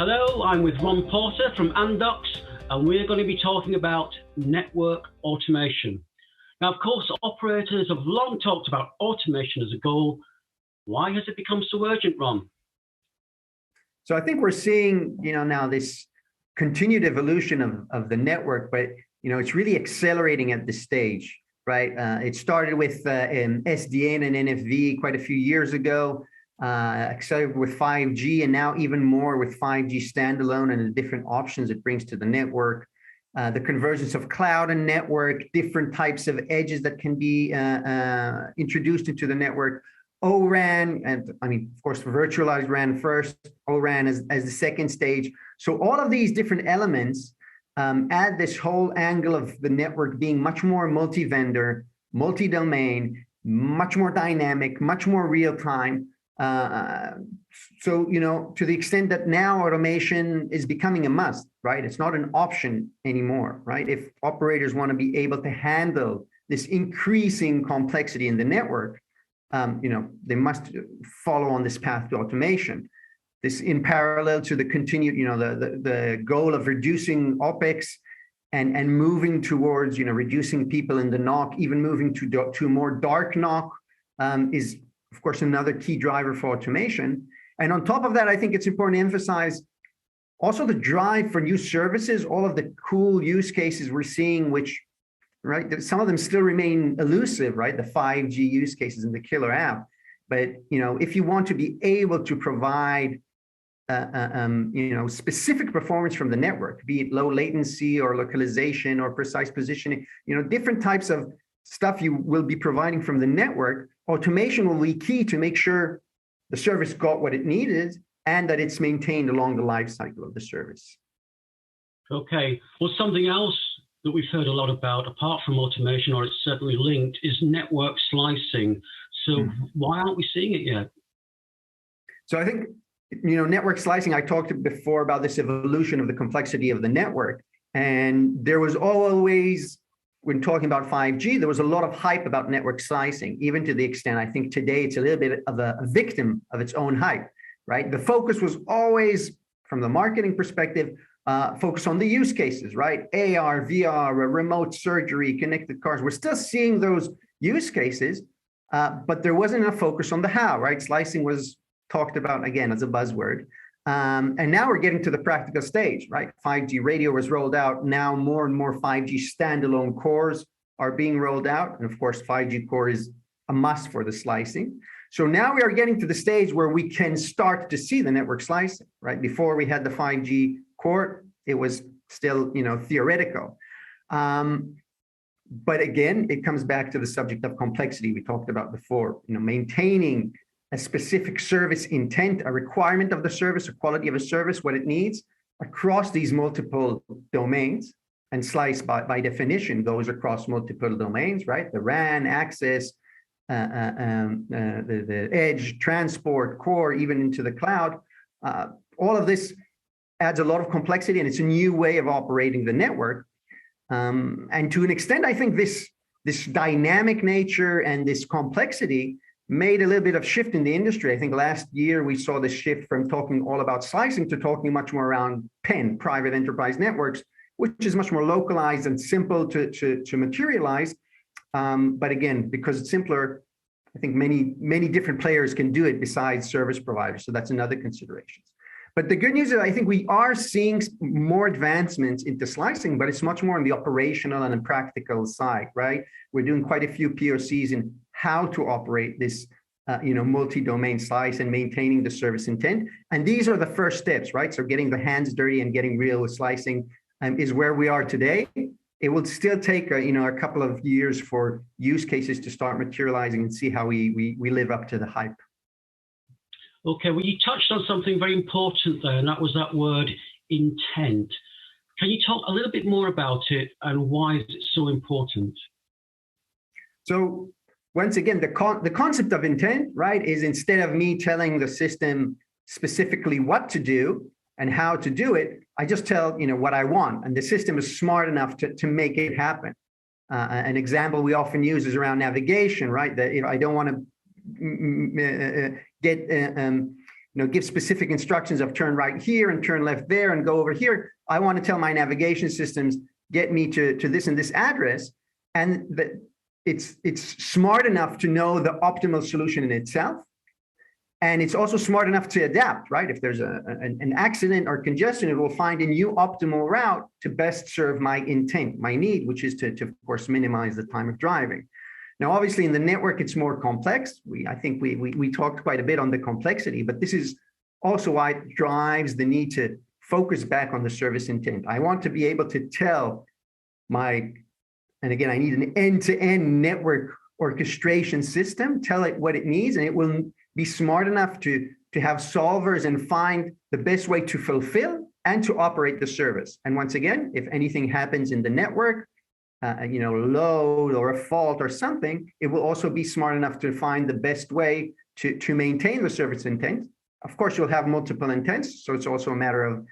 Hello, I'm with Ron Porter from Amdocs, and we're going to be talking about network automation. Now, of course, operators have long talked about automation as a goal. Why has it become so urgent, Ron? So I think we're seeing, now this continued evolution of the network, but, it's really accelerating at this stage, right? It started with SDN and NFV quite a few years ago, accelerated with 5G, and now even more with 5G standalone and the different options it brings to the network. The convergence of cloud and network, different types of edges that can be introduced into the network. O-RAN, and of course, virtualized RAN first, O-RAN as the second stage. So all of these different elements add this whole angle of the network being much more multi-vendor, multi-domain, much more dynamic, much more real-time. So, to the extent that now automation is becoming a must, right? It's not an option anymore, right? If operators want to be able to handle this increasing complexity in the network, they must follow on this path to automation. This in parallel to the continued, the goal of reducing OpEx and moving towards, reducing people in the NOC, even moving to more dark NOC is, of course, another key driver for automation. And on top of that, I think it's important to emphasize also the drive for new services, all of the cool use cases we're seeing, which, right, some of them still remain elusive, right? The 5G use cases and the killer app. But, if you want to be able to provide, specific performance from the network, be it low latency or localization or precise positioning, different types of stuff you will be providing from the network, automation will be key to make sure the service got what it needed and that it's maintained along the life cycle of the service. Okay. Well, something else that we've heard a lot about, apart from automation, or it's certainly linked, is network slicing. So why aren't we seeing it yet? So I think, network slicing, I talked before about this evolution of the complexity of the network. And there was always, when talking about 5G, there was a lot of hype about network slicing, even to the extent I think today it's a little bit of a victim of its own hype, right? The focus was always, from the marketing perspective, focus on the use cases, right? AR, VR, remote surgery, connected cars. We're still seeing those use cases, but there wasn't enough focus on the how, right? Slicing was talked about, again, as a buzzword. And now we're getting to the practical stage, right? 5G radio was rolled out. Now more and more 5G standalone cores are being rolled out. And of course, 5G core is a must for the slicing. So now we are getting to the stage where we can start to see the network slicing, right? Before we had the 5G core, it was still, theoretical. But again, it comes back to the subject of complexity we talked about before, maintaining a specific service intent, a requirement of the service, a quality of a service, what it needs across these multiple domains. And slice by definition goes across multiple domains, right? The RAN, access, the edge, transport, core, even into the cloud. All of this adds a lot of complexity, and it's a new way of operating the network. And to an extent, I think this dynamic nature and this complexity made a little bit of shift in the industry. I think last year we saw this shift from talking all about slicing to talking much more around PEN, private enterprise networks, which is much more localized and simple to materialize. But again, because it's simpler, I think many different players can do it besides service providers. So that's another consideration. But the good news is I think we are seeing more advancements into slicing, but it's much more on the operational and the practical side, right? We're doing quite a few POCs in how to operate this, multi-domain slice and maintaining the service intent. And these are the first steps, right? So getting the hands dirty and getting real with slicing is where we are today. It will still take, a couple of years for use cases to start materializing and see how we live up to the hype. Okay, well, you touched on something very important there, and that was that word intent. Can you talk a little bit more about it and why is it so important? So once again, the concept of intent, right, is instead of me telling the system specifically what to do and how to do it, I just tell, what I want, and the system is smart enough to make it happen. An example we often use is around navigation, right? That I don't want to get give specific instructions of turn right here and turn left there and go over here. I want to tell my navigation systems, get me to this and this address. And that it's smart enough to know the optimal solution in itself. And it's also smart enough to adapt, right? If there's an accident or congestion, it will find a new optimal route to best serve my intent, my need, which is to of course, minimize the time of driving. Now, obviously, in the network, it's more complex. I think we talked quite a bit on the complexity, but this is also why it drives the need to focus back on the service intent. I want to be able to tell and again, I need an end-to-end network orchestration system, tell it what it needs, and it will be smart enough to have solvers and find the best way to fulfill and to operate the service. And once again, if anything happens in the network, load or a fault or something, it will also be smart enough to find the best way to maintain the service intent. Of course, you'll have multiple intents, so it's also a matter of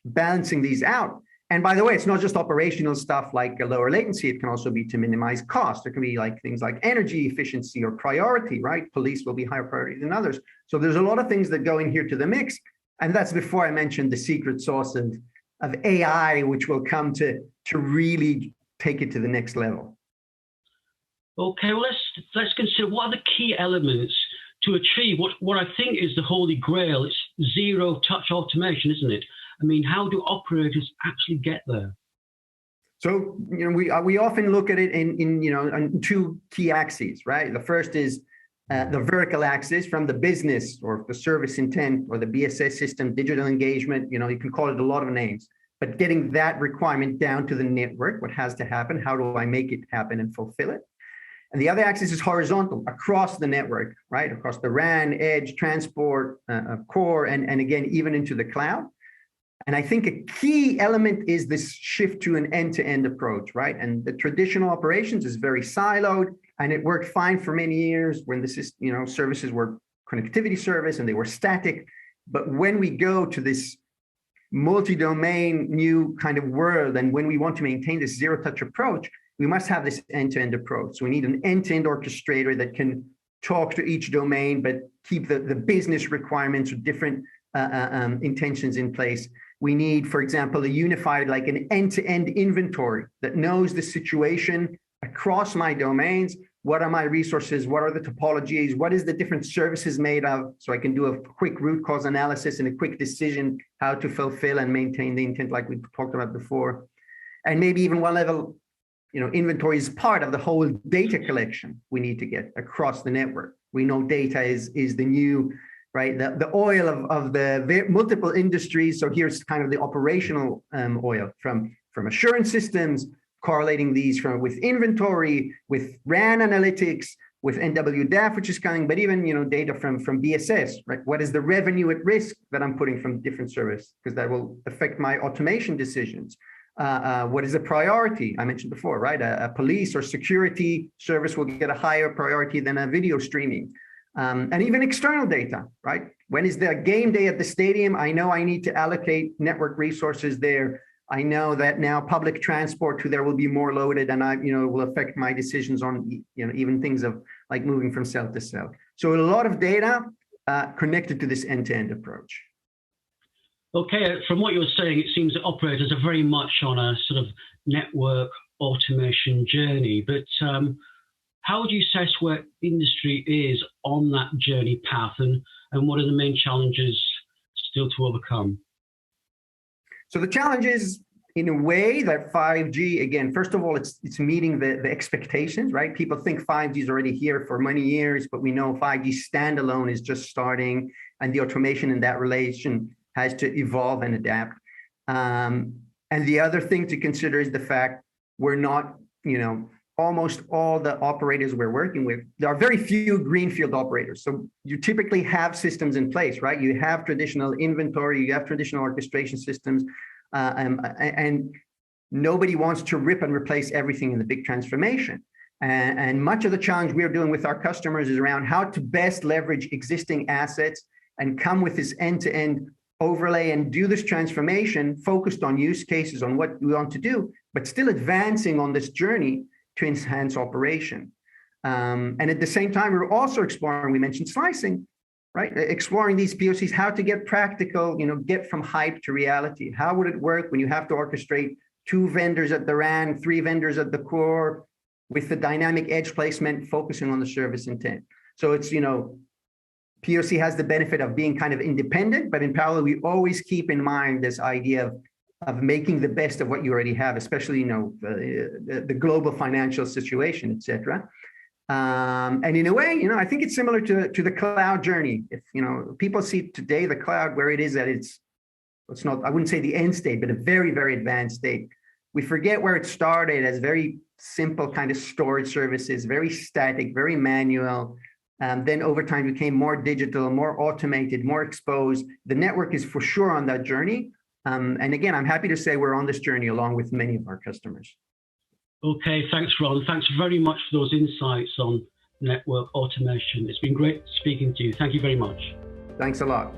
balancing these out. And by the way, it's not just operational stuff like a lower latency. It can also be to minimize cost. There can be like things like energy efficiency or priority, right? Police will be higher priority than others. So there's a lot of things that go in here to the mix. And that's before I mentioned the secret sauce of AI, which will come to really take it to the next level. Okay, well, let's consider what are the key elements to achieve what I think is the holy grail. It's zero touch automation, isn't it? I mean, how do operators actually get there? So, we often look at it in two key axes, right? The first is the vertical axis from the business or the service intent or the BSS system, digital engagement, you can call it a lot of names, but getting that requirement down to the network, what has to happen, how do I make it happen and fulfill it? And the other axis is horizontal, across the network, right? Across the RAN, edge, transport, core, and again, even into the cloud. And I think a key element is this shift to an end-to-end approach, right? And the traditional operations is very siloed, and it worked fine for many years when services were connectivity service and they were static. But when we go to this multi-domain new kind of world, and when we want to maintain this zero-touch approach, we must have this end-to-end approach. So we need an end-to-end orchestrator that can talk to each domain, but keep the business requirements or different intentions in place. We need, for example, a unified, like an end-to-end inventory that knows the situation across my domains. What are my resources? What are the topologies? What is the different services made of? So I can do a quick root cause analysis and a quick decision how to fulfill and maintain the intent like we talked about before. And maybe even one level, inventory is part of the whole data collection we need to get across the network. We know data is the new, right? The oil of the multiple industries. So here's kind of the operational oil from assurance systems, correlating these with inventory, with RAN analytics, with NWDAF, which is coming, but even data from BSS, right? What is the revenue at risk that I'm putting from different service? Because that will affect my automation decisions. What is the priority? I mentioned before, right? A police or security service will get a higher priority than a video streaming. And even external data, right? When is the game day at the stadium? I know I need to allocate network resources there. I know that now public transport to there will be more loaded, and will affect my decisions on even things of like moving from cell to cell. So a lot of data connected to this end-to-end approach. Okay, from what you're saying, it seems that operators are very much on a sort of network automation journey, but how would you assess where industry is on that journey path, and what are the main challenges still to overcome? So the challenge is, in a way, that 5G, again, first of all, it's meeting the expectations, right? People think 5G is already here for many years, but we know 5G standalone is just starting, and the automation in that relation has to evolve and adapt. And the other thing to consider is the fact we're not, almost all the operators we're working with, there are very few greenfield operators. So you typically have systems in place, right? You have traditional inventory, you have traditional orchestration systems, and nobody wants to rip and replace everything in the big transformation. And much of the challenge we're doing with our customers is around how to best leverage existing assets and come with this end-to-end overlay and do this transformation focused on use cases, on what we want to do, but still advancing on this journey to enhance operation. And at the same time, we're also exploring, we mentioned slicing, right? Exploring these POCs, how to get practical, get from hype to reality. How would it work when you have to orchestrate 2 vendors at the RAN, 3 vendors at the core, with the dynamic edge placement, focusing on the service intent. So it's, POC has the benefit of being kind of independent, but in parallel, we always keep in mind this idea of making the best of what you already have, especially, the global financial situation, et cetera. And in a way, I think it's similar to the cloud journey. If, people see today the cloud where it is at it's not, I wouldn't say the end state, but a very, very advanced state. We forget where it started as very simple kind of storage services, very static, very manual. Then over time became more digital, more automated, more exposed. The network is for sure on that journey. And again, I'm happy to say we're on this journey along with many of our customers. Okay, thanks, Ron. Thanks very much for those insights on network automation. It's been great speaking to you. Thank you very much. Thanks a lot.